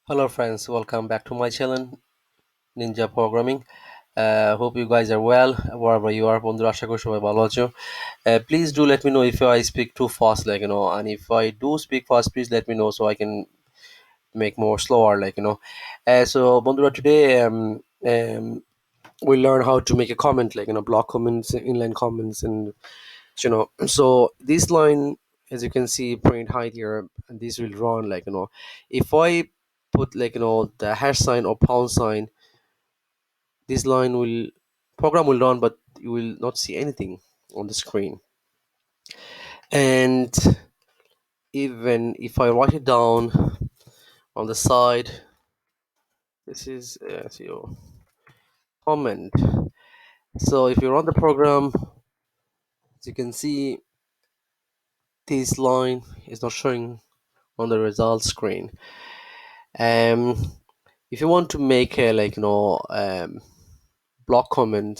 Hello, friends. Welcome back to my channel, Ninja Programming. Hope you guys are well wherever you are. বন্ধুরা আশা করি সবাই ভালো আছো. Please do let me know if I speak too fast, and if I do speak fast, please let me know so I can make more slower, So, বন্ধুরা, today we'll learn how to make a comment, block comments, inline comments, and so this line, as you can see, print height here, and this will run if I put the hash sign or pound sign, this line will program will run, but you will not see anything on the screen. And even if I write it down on the side, this is your comment. So if you run the program, as you can see, this line is not showing on the results screen. um if you want to make a block comment,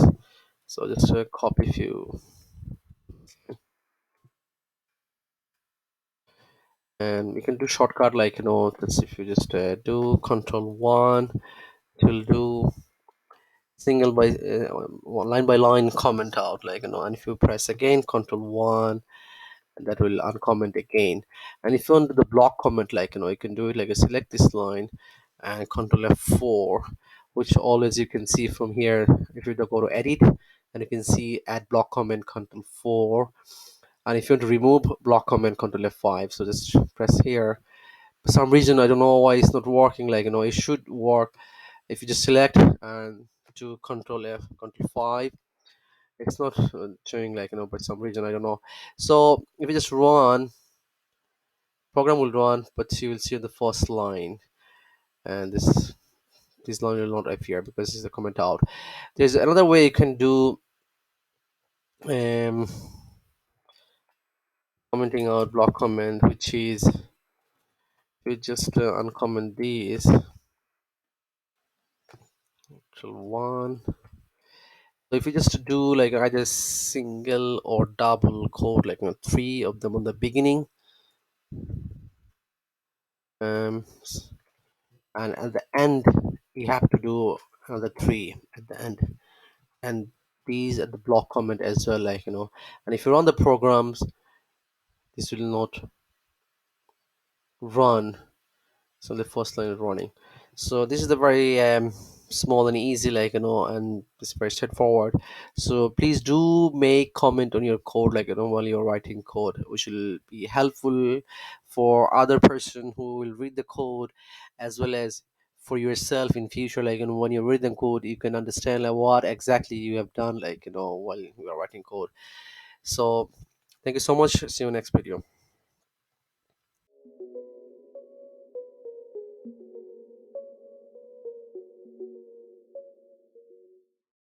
so just copy few, and you can do shortcut just if you just do control 1, it will do single by line by line comment out, and if you press again control 1, that will uncomment again. And if you want to do the block comment, you can do it like a select this line and control F4, which always you can see from here. If you go to edit, and you can see add block comment, control 4. And if you want to remove block comment, control F5. So just press here. For some reason I don't know why it's not working. It should work if you just select and do control F, control 5. It's not showing, for some reason I don't know. So if you just run, program will run, but you will see the first line, and this line will not appear because it's a comment out. There's another way you can do um commenting out block comment, which is you just uncomment these till one. So if you just do either single or double code, three of them on the beginning, and at the end you have to do another three at the end, and these at the block comment as well, and if you run the programs, this will not run. So the first line is running. So this is the very small and easy, and it's very straightforward. So please do make comment on your code, while you're writing code, which will be helpful for other person who will read the code, as well as for yourself in future. When you read the code, you can understand what exactly you have done, while you are writing code. So thank you so much. See you next video.